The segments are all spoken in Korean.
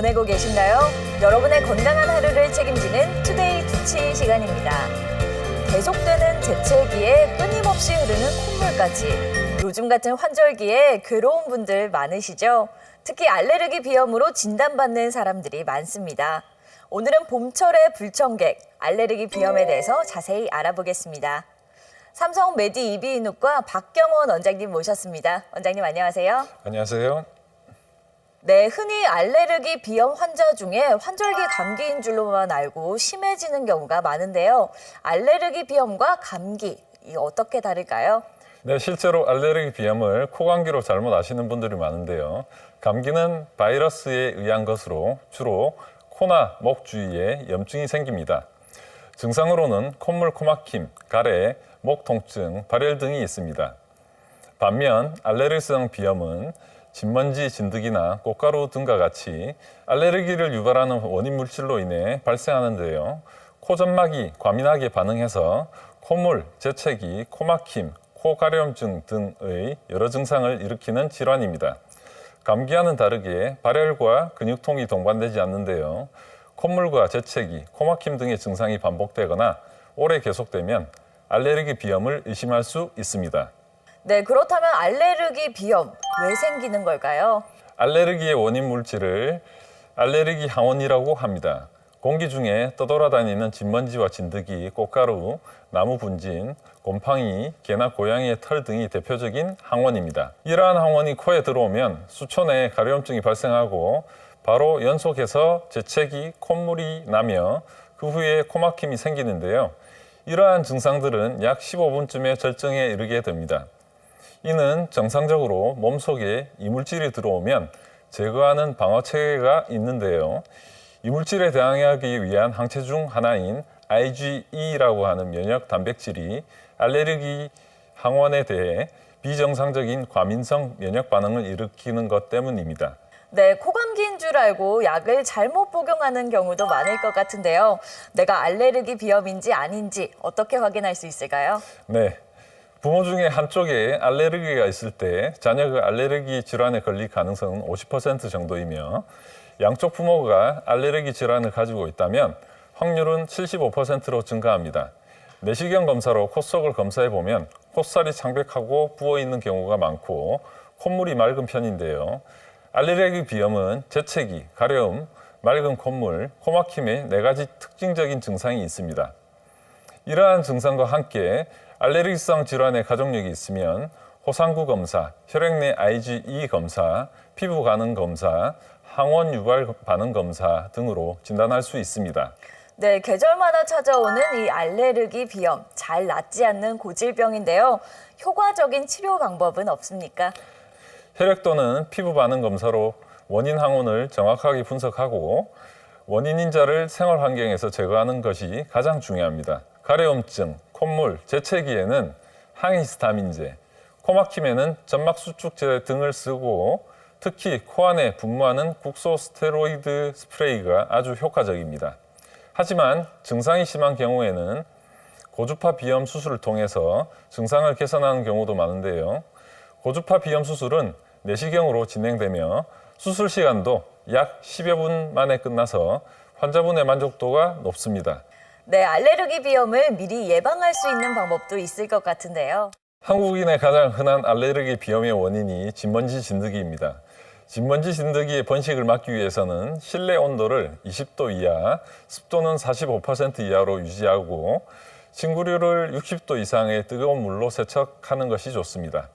보내고 계신가요? 여러분의 건강한 하루를 책임지는 투데이 두치 시간입니다. 계속되는 재채기에 끊임없이 흐르는 콧물까지 요즘 같은 환절기에 괴로운 분들 많으시죠? 특히 알레르기 비염으로 진단받는 사람들이 많습니다. 오늘은 봄철의 불청객, 알레르기 비염에 대해서 자세히 알아보겠습니다. 삼성 메디 이비인후과 박경원 원장님 모셨습니다. 원장님 안녕하세요. 안녕하세요. 네, 흔히 알레르기 비염 환자 중에 환절기 감기인 줄로만 알고 심해지는 경우가 많은데요. 알레르기 비염과 감기, 어떻게 다를까요? 네, 실제로 알레르기 비염을 코감기로 잘못 아시는 분들이 많은데요. 감기는 바이러스에 의한 것으로 주로 코나 목 주위에 염증이 생깁니다. 증상으로는 콧물, 코막힘, 가래, 목 통증, 발열 등이 있습니다. 반면 알레르기성 비염은 진먼지, 진드기나 꽃가루 등과 같이 알레르기를 유발하는 원인 물질로 인해 발생하는데요. 코점막이 과민하게 반응해서 콧물, 재채기, 코막힘, 코가려움증 등의 여러 증상을 일으키는 질환입니다. 감기와는 다르게 발열과 근육통이 동반되지 않는데요. 콧물과 재채기, 코막힘 등의 증상이 반복되거나 오래 계속되면 알레르기 비염을 의심할 수 있습니다. 네, 그렇다면 알레르기 비염 왜 생기는 걸까요? 알레르기의 원인 물질을 알레르기 항원이라고 합니다. 공기 중에 떠돌아다니는 진먼지와 진드기, 꽃가루, 나무 분진, 곰팡이, 개나 고양이의 털 등이 대표적인 항원입니다. 이러한 항원이 코에 들어오면 수초 내에 가려움증이 발생하고 바로 연속해서 재채기, 콧물이 나며 그 후에 코막힘이 생기는데요. 이러한 증상들은 약 15분쯤에 절정에 이르게 됩니다. 이는 정상적으로 몸속에 이물질이 들어오면 제거하는 방어체계가 있는데요. 이물질에 대항하기 위한 항체 중 하나인 IgE라고 하는 면역 단백질이 알레르기 항원에 대해 비정상적인 과민성 면역 반응을 일으키는 것 때문입니다. 네, 코감기인 줄 알고 약을 잘못 복용하는 경우도 많을 것 같은데요. 내가 알레르기 비염인지 아닌지 어떻게 확인할 수 있을까요? 네. 부모 중에 한쪽에 알레르기가 있을 때 자녀가 알레르기 질환에 걸릴 가능성은 50% 정도이며 양쪽 부모가 알레르기 질환을 가지고 있다면 확률은 75%로 증가합니다. 내시경 검사로 콧속을 검사해 보면 콧살이 창백하고 부어있는 경우가 많고 콧물이 맑은 편인데요. 알레르기 비염은 재채기, 가려움, 맑은 콧물, 코막힘의 4가지 특징적인 증상이 있습니다. 이러한 증상과 함께 알레르기성 질환의 가족력이 있으면 호상구 검사, 혈액 내 IgE 검사, 피부 반응 검사, 항원 유발 반응 검사 등으로 진단할 수 있습니다. 네, 계절마다 찾아오는 이 알레르기 비염, 잘 낫지 않는 고질병인데요. 효과적인 치료 방법은 없습니까? 혈액 또는 피부 반응 검사로 원인 항원을 정확하게 분석하고 원인 인자를 생활 환경에서 제거하는 것이 가장 중요합니다. 가려움증, 콧물, 재채기에는 항히스타민제, 코막힘에는 점막수축제 등을 쓰고 특히 코 안에 분무하는 국소스테로이드 스프레이가 아주 효과적입니다. 하지만 증상이 심한 경우에는 고주파 비염 수술을 통해서 증상을 개선하는 경우도 많은데요. 고주파 비염 수술은 내시경으로 진행되며 수술 시간도 약 10여 분 만에 끝나서 환자분의 만족도가 높습니다. 네, 알레르기 비염을 미리 예방할 수 있는 방법도 있을 것 같은데요. 한국인의 가장 흔한 알레르기 비염의 원인이 진먼지 진드기입니다. 진먼지 진드기의 번식을 막기 위해서는 실내 온도를 20도 이하, 습도는 45% 이하로 유지하고 침구류를 60도 이상의 뜨거운 물로 세척하는 것이 좋습니다.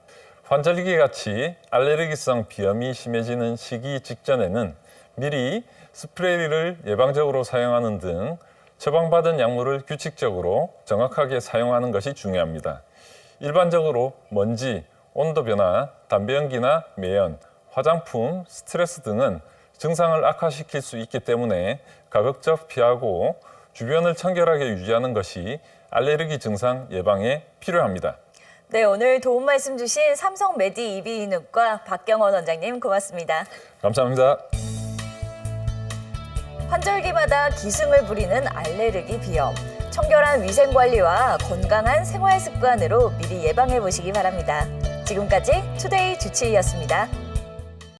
환절기 같이 알레르기성 비염이 심해지는 시기 직전에는 미리 스프레이를 예방적으로 사용하는 등 처방받은 약물을 규칙적으로 정확하게 사용하는 것이 중요합니다. 일반적으로 먼지, 온도 변화, 담배 연기나 매연, 화장품, 스트레스 등은 증상을 악화시킬 수 있기 때문에 가급적 피하고 주변을 청결하게 유지하는 것이 알레르기 증상 예방에 필요합니다. 네, 오늘 도움 말씀 주신 삼성 메디 이비인후과 박경원 원장님 고맙습니다. 감사합니다. 환절기마다 기승을 부리는 알레르기 비염. 청결한 위생관리와 건강한 생활 습관으로 미리 예방해 보시기 바랍니다. 지금까지 투데이 주치의였습니다.